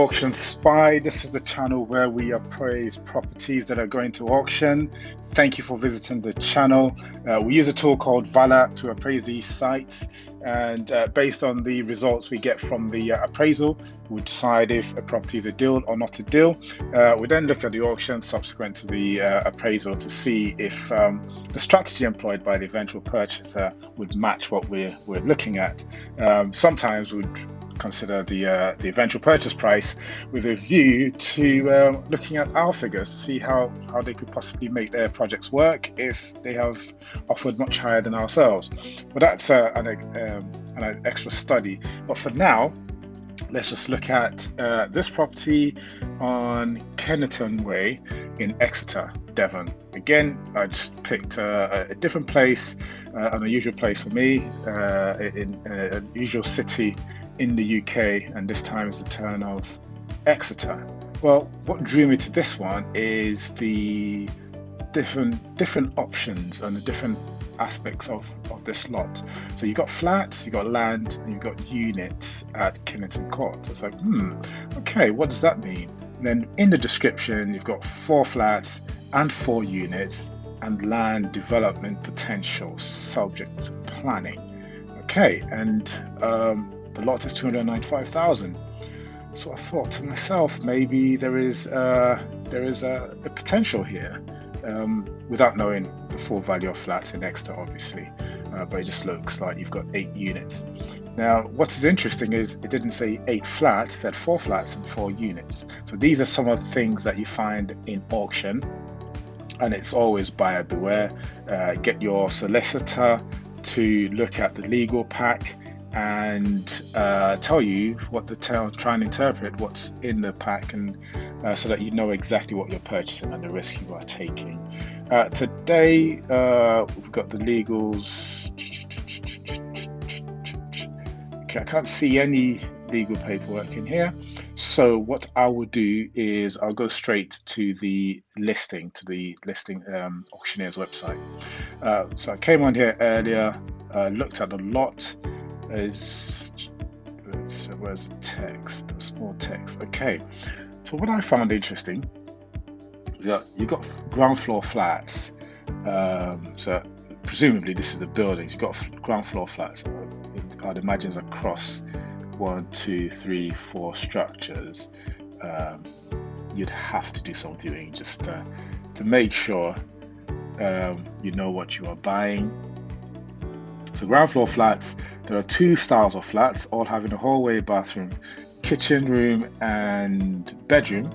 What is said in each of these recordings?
Auction Spy. This is the channel where we appraise properties that are going to auction. Thank you for visiting the channel. We use a tool called Vala to appraise these sites, and based on the results we get from the appraisal, we decide if a property is a deal or not a deal. We then look at the auction subsequent to the appraisal to see if the strategy employed by the eventual purchaser would match what we're looking at. Sometimes we'd consider the eventual purchase price with a view to looking at our figures to see how they could possibly make their projects work if they have offered much higher than ourselves. But that's an extra study. But for now, let's just look at this property on Kennerton Way in Exeter, Devon. Again, I just picked a different place, an unusual place for me, in a usual city in the UK, and this time is the turn of Exeter. Well, what drew me to this one is the different options and the different aspects of this lot. So you've got flats, you've got land, and you've got units at Kennington Court. It's like, okay, what does that mean? And then in the description, you've got 4 flats and 4 units and land development potential subject to planning. Okay, and the lot is 295,000. So I thought to myself, maybe there is a potential here, without knowing the full value of flats in Exeter, obviously. But it just looks like you've got 8 units. Now, what is interesting is it didn't say 8 flats; it said 4 flats and 4 units. So these are some of the things that you find in auction, and it's always buyer beware. Get your solicitor to look at the legal pack and tell you what try and interpret what's in the pack, and so that you know exactly what you're purchasing and the risk you are taking. Today we've got the legals. Okay, I can't see any legal paperwork in here, so what I will do is I'll go straight to the listing, Auctioneer's website. So I came on here earlier, looked at the lot. So where's the text? The small text. Okay, so what I found interesting is that you've got ground floor flats. So presumably this is the buildings. You've got ground floor flats. I'd imagine it's across 1, 2, 3, 4 structures. You'd have to do some viewing just to make sure you know what you are buying. So ground floor flats, there are 2 styles of flats, all having a hallway, bathroom, kitchen, room and bedroom.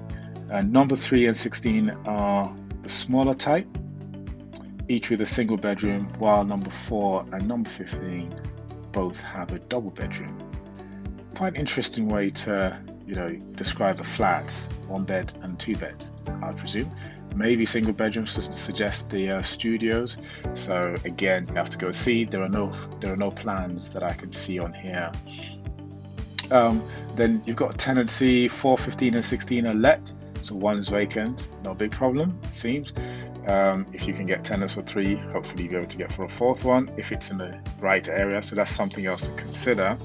And number 3 and 16 are the smaller type, each with a single bedroom, while number 4 and number 15 both have a double bedroom. Quite interesting way to describe the flats, 1 bed and 2 beds, I presume. Maybe single bedrooms to suggest the studios. So again, you have to go see. There are no plans that I can see on here. Then you've got tenancy. 4, 15 and 16 are let, so 1 is vacant. No big problem, it seems. If you can get tenants for 3, hopefully you'll be able to get for a 4th one if it's in the right area. So that's something else to consider.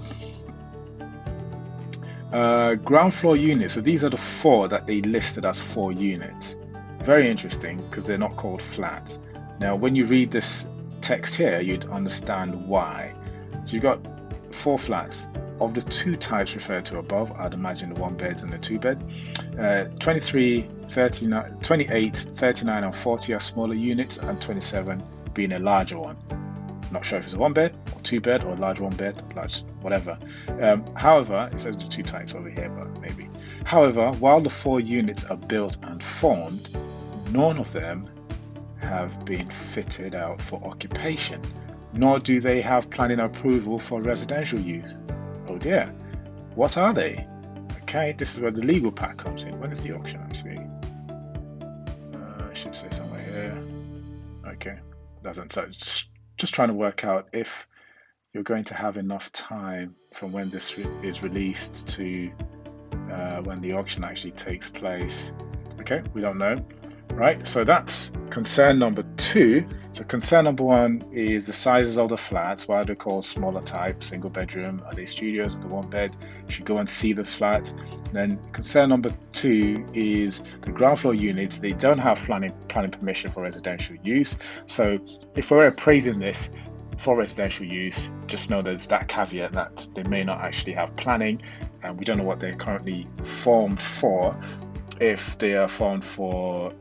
Ground floor units. So these are the 4 that they listed as 4 units. Very interesting, because they're not called flats. Now, when you read this text here, you'd understand why. So you've got 4 flats. Of the 2 types referred to above, I'd imagine the 1 beds and the 2 bed. 23, 39, 28, 39 and 40 are smaller units, and 27 being a larger one. Not sure if it's a 1 bed or 2 bed or a large 1 bed, large whatever. However, it says the 2 types over here, but maybe. However, while the 4 units are built and formed, none of them have been fitted out for occupation, nor do they have planning approval for residential use. Oh dear, what are they? Okay, this is where the legal pack comes in. When is the auction actually? I should say somewhere here. Okay, doesn't. So just trying to work out if you're going to have enough time from when this is released to when the auction actually takes place. Okay, we don't know. Right, so that's concern number 2. So concern number 1 is the sizes of the flats. Why are they called smaller type? Single bedroom? Are they studios? Are they 1 bed? You should go and see this flat. Then concern number 2 is the ground floor units. They don't have planning permission for residential use. So if we're appraising this for residential use, just know there's that caveat that they may not actually have planning, and we don't know what they're currently formed for. If they are formed for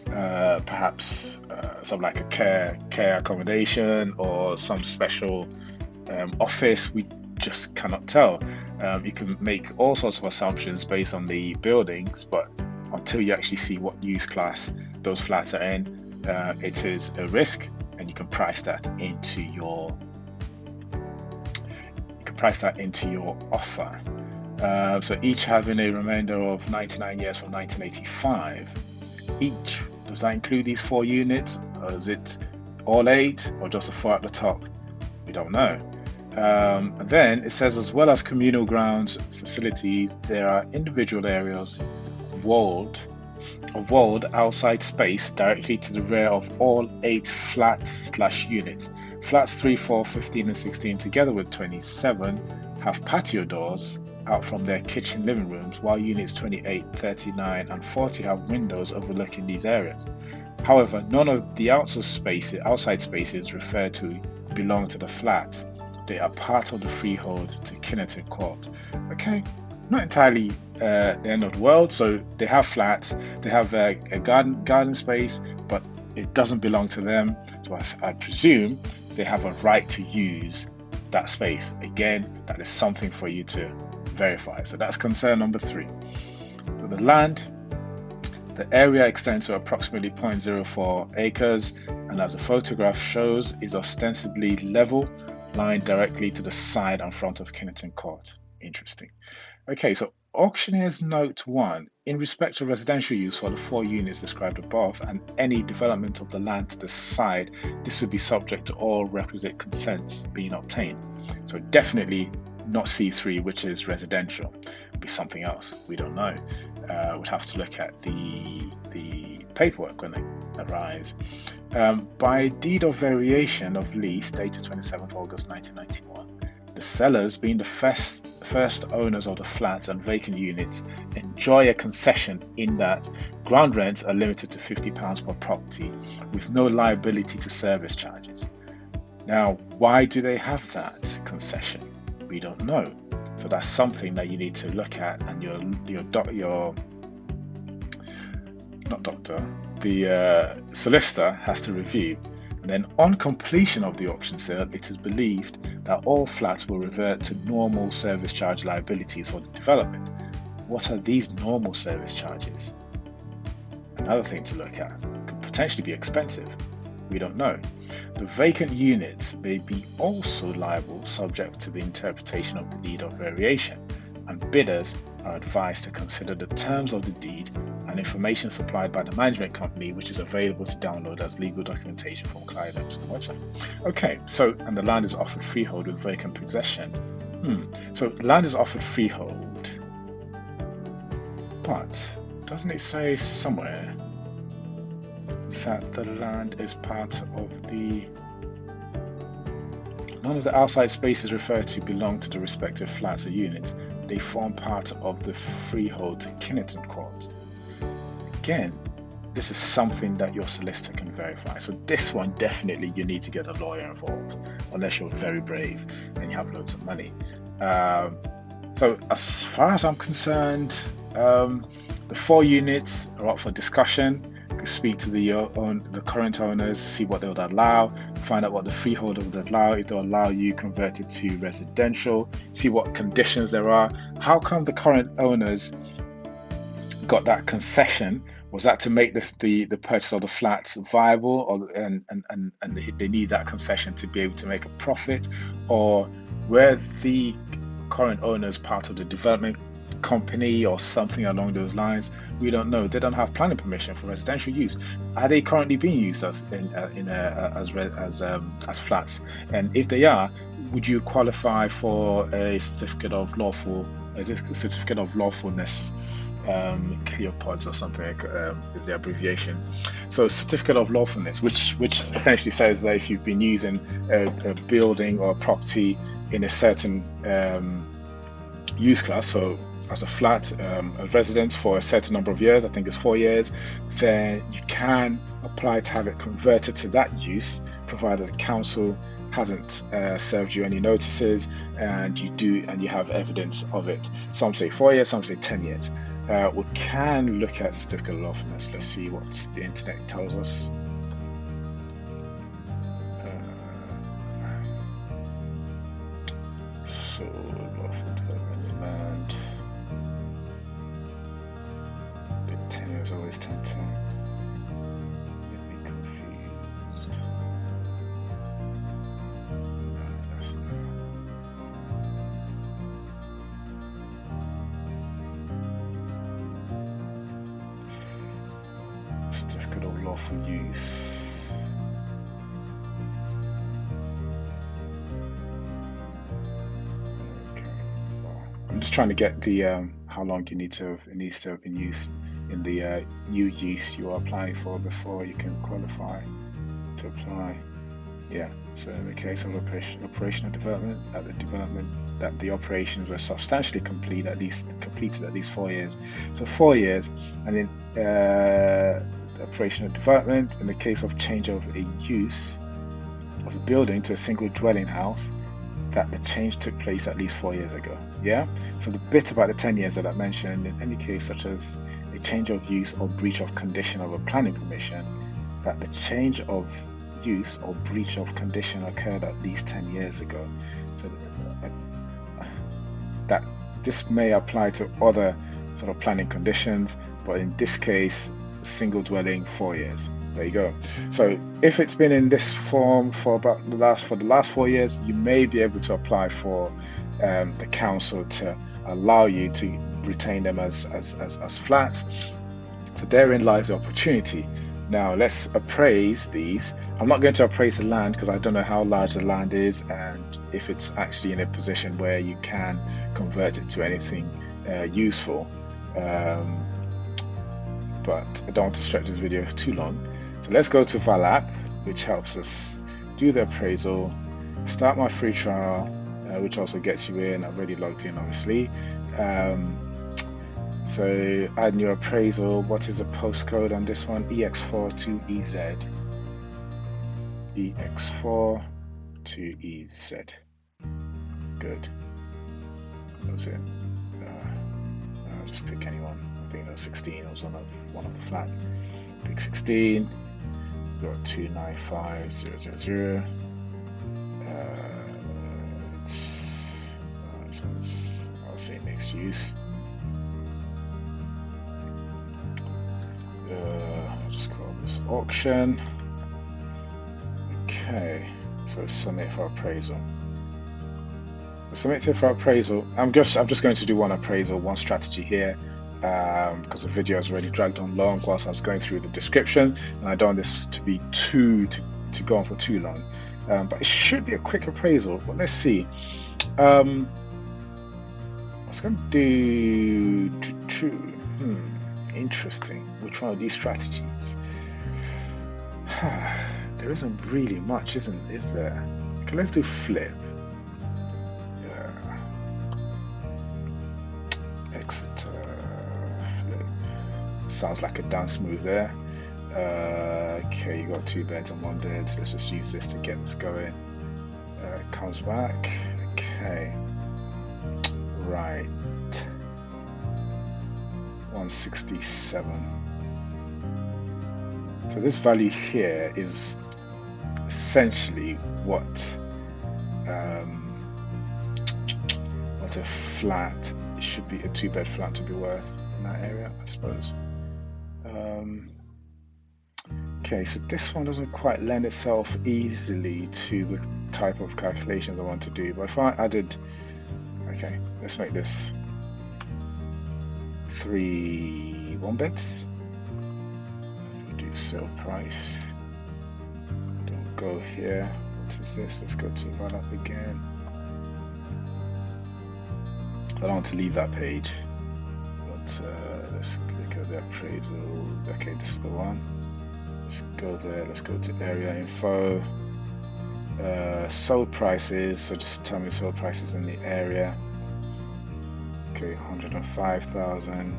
perhaps something like a care accommodation or some special office, we just cannot tell. You can make all sorts of assumptions based on the buildings, but until you actually see what use class those flats are in, it is a risk, and you can price that into your offer. So each having a remainder of 99 years from 1985 each. Does that include these 4 units, or is it all 8, or just the 4 at the top? We don't know. And then it says, as well as communal grounds facilities, there are individual areas of walled outside space directly to the rear of all 8 flats/units. Flats 3, 4, 15 and 16 together with 27 have patio doors out from their kitchen living rooms, while units 28, 39 and 40 have windows overlooking these areas. However, none of the outside spaces referred to belong to the flats. They are part of the freehold to Kineton Court. Okay, not entirely the end of the world. So they have flats, they have a garden space, but it doesn't belong to them. So I presume they have a right to use that space. Again, that is something for you to verify. So that's concern number 3. So the land, the area extends to approximately 0.04 acres, and as the photograph shows, is ostensibly level, lying directly to the side and front of Kineton Court. Interesting. Okay, so Auctioneer's Note 1, in respect to residential use for the 4 units described above and any development of the land to the side, this would be subject to all requisite consents being obtained. So definitely not C3, which is residential. It'll be something else. We don't know. We'd have to look at the paperwork when they arise. By deed of variation of lease dated 27th August 1991, the sellers, being the first owners of the flats and vacant units, enjoy a concession in that ground rents are limited to £50 per property with no liability to service charges. Now, why do they have that concession? We don't know. So that's something that you need to look at, and the solicitor has to review. And then on completion of the auction sale, it is believed that all flats will revert to normal service charge liabilities for the development. What are these normal service charges? Another thing to look at. Could potentially be expensive. We don't know. The vacant units may be also liable subject to the interpretation of the deed of variation, and bidders are advised to consider the terms of the deed and information supplied by the management company, which is available to download as legal documentation from Clive Emson website. Okay, so, and the land is offered freehold with vacant possession. So the land is offered freehold, but doesn't it say somewhere that the land is part of none of the outside spaces referred to belong to the respective flats or units. They form part of the freehold to Kineton Court. Again, this is something that your solicitor can verify. So this one, definitely you need to get a lawyer involved, unless you're very brave and you have loads of money. So as far as I'm concerned, the 4 units are up for discussion. You can speak to the current owners, see what they would allow, find out what the freeholder would allow, if they'll allow you convert it to residential, see what conditions there are. How come the current owners got that concession? Was that to make the purchase of the flats viable, or and they need that concession to be able to make a profit, or were the current owners part of the development company or something along those lines? We don't know. They don't have planning permission for residential use. Are they currently being used as flats? And if they are, would you qualify for a certificate of lawfulness? ClearPods or something is the abbreviation. So certificate of lawfulness, which essentially says that if you've been using a building or a property in a certain use class, so as a flat, a residence for a certain number of years, I think it's 4 years, then you can apply to have it converted to that use, provided the council hasn't served you any notices and you have evidence of it. Some say 4 years, some say 10 years. We can look at certificate of lawfulness. Let's see what the internet tells us. So lawful development in land. The 10 years always tend to get me confused. Certificate of lawful use. I'm just trying to get the how long it needs to have been used in the new use you are applying for before you can qualify to apply. Yeah, so in the case of operational development, that the operations were substantially completed at least 4 years. So 4 years, and then the operational development in the case of change of a use of a building to a single dwelling house, that the change took place at least 4 years ago. Yeah, so the bit about the 10 years that I mentioned, in any case such as a change of use or breach of condition of a planning permission, that the change of use or breach of condition occurred at least 10 years ago. So that this may apply to other sort of planning conditions, but in this case, single dwelling, 4 years. There you go. So if it's been in this form for the last 4 years, you may be able to apply for the council to allow you to retain them as flats. So therein lies the opportunity. Now let's appraise these. I'm not going to appraise the land because I don't know how large the land is and if it's actually in a position where you can convert it to anything useful. But I don't want to stretch this video too long. So let's go to VALAP, which helps us do the appraisal, start my free trial, which also gets you in. I've already logged in, obviously. So add new appraisal. What is the postcode on this one? EX4 2EZ. EX4 2EZ. Good. That's it. I'll just pick anyone. I think that was 16. was one of the flats. Pick 16. Got 295000. I'll say mixed use. I'll just call this auction. Okay, so submit for appraisal. Submitted for appraisal. I'm just going to do one appraisal, one strategy here, because the video has already dragged on long whilst I was going through the description, and I don't want this to be to go on for too long. But it should be a quick appraisal. But let's see. I was going to do interesting. Which one of these strategies? There isn't really much, is there? Okay, let's do flip. Exeter flip. Sounds like a dance move there. Okay, you got 2 beds and 1 bed, so let's just use this to get this going. It comes back. Okay. Right. 167. So this value here is essentially what a flat, it should be a 2-bed flat to be worth in that area, I suppose. Okay, so this one doesn't quite lend itself easily to the type of calculations I want to do, but if I added, okay, let's make this 3 1-beds. Do sale price. Don't go here. What is this? Let's go to VALAP again. I don't want to leave that page, but let's click at the appraisal. Okay, this is the one. Let's go there. Let's go to area info. Sold prices. So just tell me sold prices in the area. Okay, 105,000.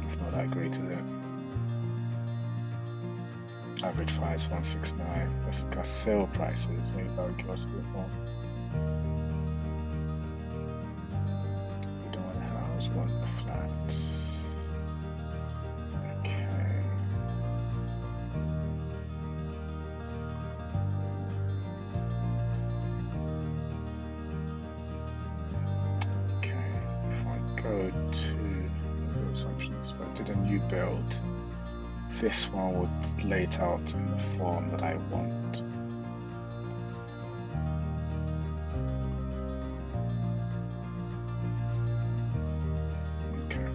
It's not that great, is it? Average price 169. Let's look at sale prices. Maybe that would give us a bit more. We don't want a house, we want a flat. Okay. Okay. If I go to those options, if I did a new build, this one would lay it out in the form that I want. Okay.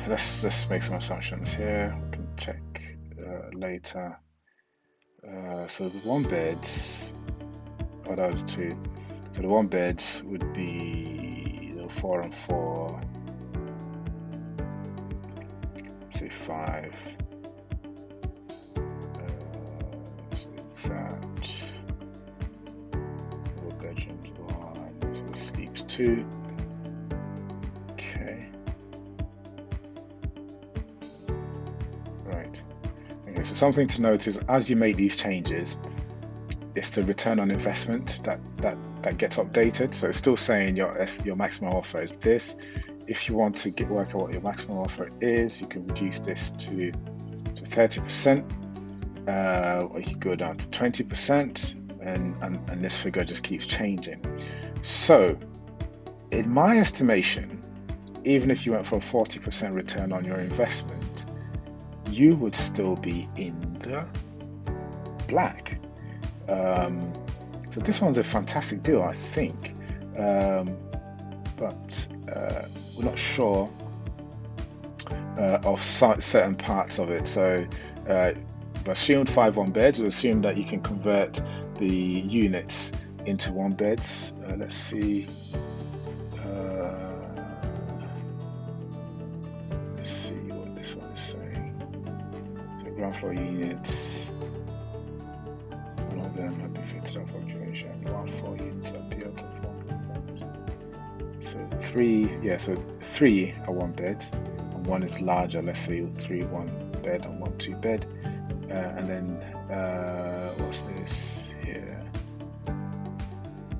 Let's make some assumptions here. We can check later. So the one beds, oh, that was two. So the one beds would be the 4 and 4. Say 5. So that. 4 bedrooms, 1. So sleeps 2. Okay. Right. Okay. So something to note is as you make these changes, it's the return on investment that gets updated. So it's still saying your maximum offer is this. If you want to work out what your maximum offer is, you can reduce this to 30%, or you can go down to 20%, and this figure just keeps changing. So, in my estimation, even if you went for a 40% return on your investment, you would still be in the black. So this one's a fantastic deal, I think, but we're not sure of certain parts of it. So we've assumed 5 one beds. We assume that you can convert the units into one beds. Let's see. Let's see what this one is saying. So ground floor units. All of them have been fitted up for occupation. Ground floor units appear to form. So 3, yeah, so 3 are one bed, and 1 is larger. Let's say 3 one bed and 1 2 bed, and then what's this here?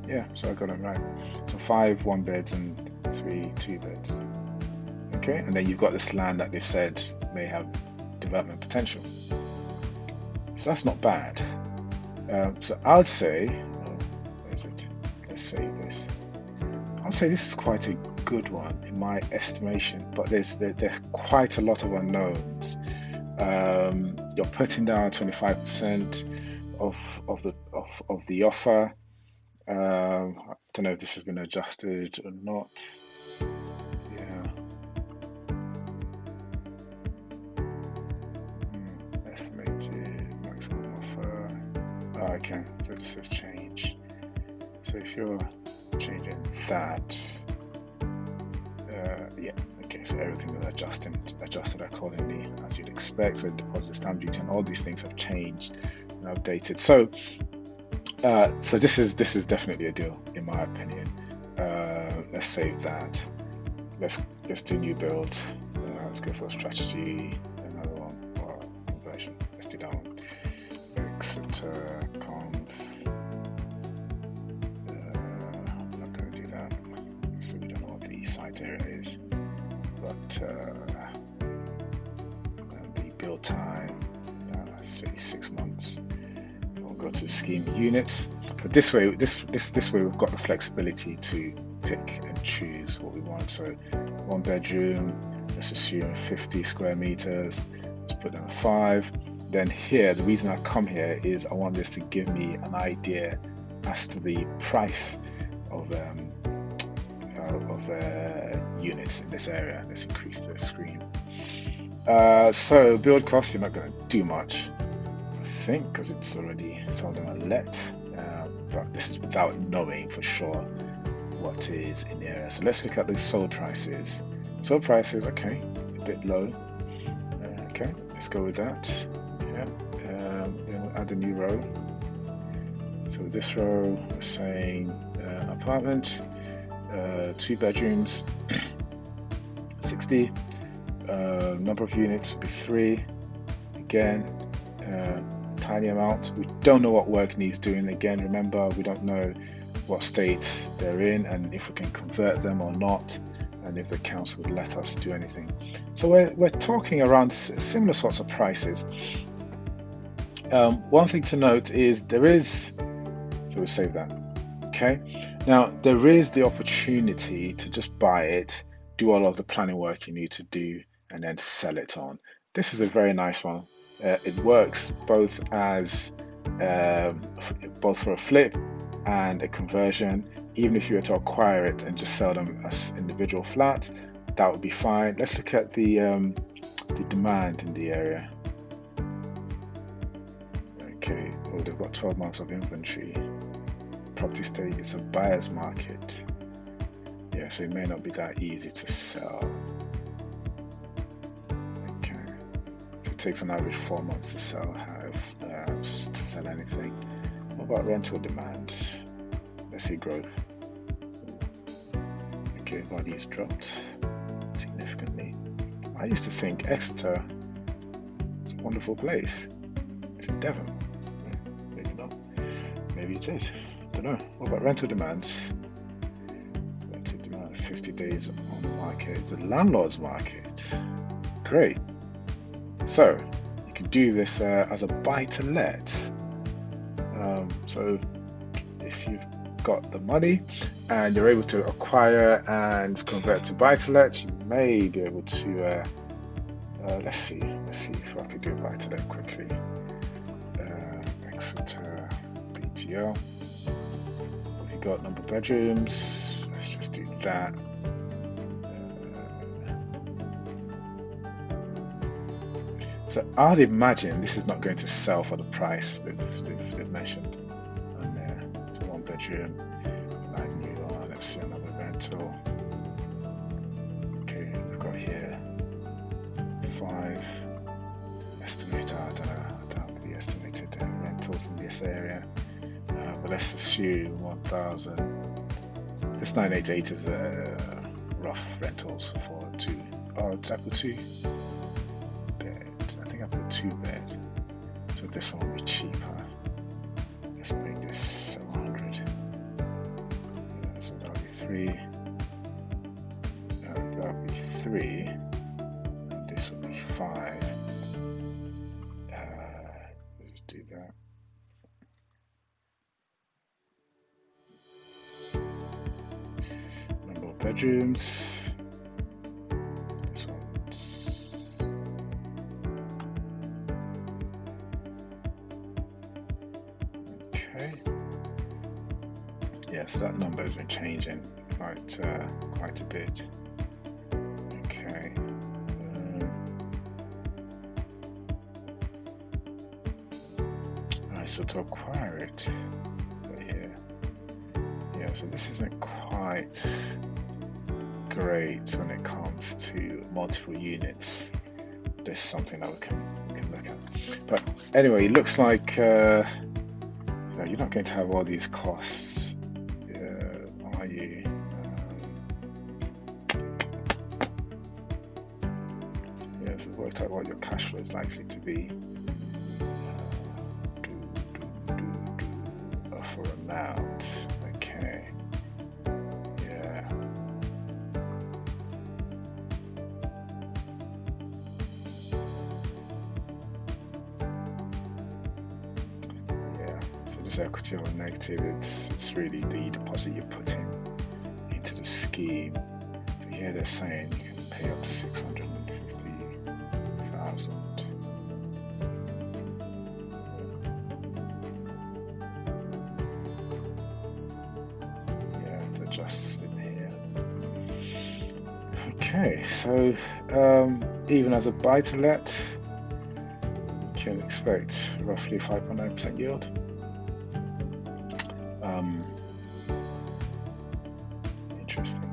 Yeah, so I got it right. So 5 one beds and 3 2 beds. Okay, and then you've got this land that they've said may have development potential. So that's not bad. So I'd say, where is it? Let's save this. I'd say this is quite a good one in my estimation, but there are quite a lot of unknowns. You're putting down 25% of the offer. I don't know if this has been adjusted or not. Yeah. Estimated maximum offer. Oh, okay, so this has changed. So if you're changing that, yeah, okay, so everything is adjusted accordingly as you'd expect. So deposit, stamp duty, and all these things have changed and updated. So this is definitely a deal in my opinion. Let's save that. Let's do new build. Let's go for a strategy. Another one or conversion. Let's do that one. Exeter conv. I'm not going to do that. So we don't know what the site area is. But the build time. Let's say 6 months. We'll go to scheme units. So this way we've got the flexibility to pick and choose what we want. So 1 bedroom, let's assume 50 square meters. Let's put down 5. Then here, the reason I come here is I want this to give me an idea as to the price of units in this area. Let's increase the screen. So build cost, you're not going to do much, I think, because it's already sold on a let. But this is without knowing for sure what is in the area. So let's look at the sold prices. Sold prices, okay, a bit low. Okay, let's go with that. Yeah, add a new row. So this row is saying apartment, 2 bedrooms, 60, number of units will be 3. Again, tiny amount. We don't know what work needs doing. Again, remember, we don't know what state they're in and if we can convert them or not, and if the council would let us do anything. So we're talking around similar sorts of prices. One thing to note is there is, so we'll save that. Okay, now there is the opportunity to just buy it, do all of the planning work you need to do, and then sell it on. This is a very nice one. It works both as both for a flip and a conversion. Even if you were to acquire it and just sell them as individual flats, that would be fine. Let's look at the demand in the area. Okay, well, they've got 12 months of inventory. Property state, it's a buyer's market. Yeah, so it may not be that easy to sell. Okay, so it takes an average 4 months to sell anything. What about rental demand? Let's see growth. Okay, values dropped significantly. I used to think Exeter is a wonderful place. It's in Devon. Maybe not. Maybe it is. Don't know. What about rental demands? Rental demand 50 days on the market. It's a landlord's market. Great. So you can do this as a buy to let. So if you've got the money and you're able to acquire and convert to buy to let, you may be able to let's see if I could do buy to let quickly. Exeter BTL. We've got number of bedrooms. Let's just do that. So I'd imagine this is not going to sell for the price they've mentioned on there. So 1 bedroom, let's see another rental. Okay, we've got here 5 estimated. I don't know the estimated rentals in this area, but let's assume 1,000. This 988 is rough rentals for 2. Oh, did I put 2? I think I put 2 bed, so this one will be cheaper. Let's make this 700. So that'll be 3. That'll be 3. And this will be 5. Let's do that. Number of bedrooms. So that number has been changing quite a bit. Okay. Alright, so to acquire it here. Yeah, so this isn't quite great when it comes to multiple units. This is something that we can look at. But anyway, it looks like you're not going to have all these costs. Worked out what your cash flow is likely to be. For amount. Okay. Yeah. Yeah. So this equity or negative, it's really the deposit you're putting into the scheme. So here they're saying you can pay up to 650,000. Yeah, it adjusts in here. Okay, so even as a buy to let, you can expect roughly 5.9% yield. Interesting.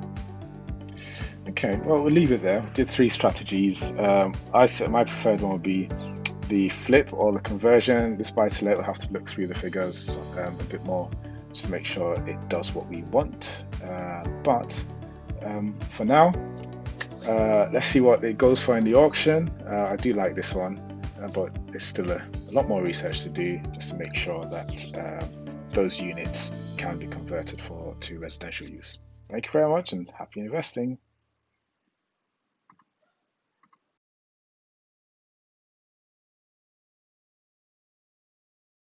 Okay, well, we'll leave it there. We did 3 strategies. I think my preferred one would be the flip or the conversion, this buy-to-let will have to look through the figures a bit more just to make sure it does what we want. But for now, let's see what it goes for in the auction. I do like this one, but there's still a lot more research to do just to make sure that those units can be converted to residential use. Thank you very much and happy investing.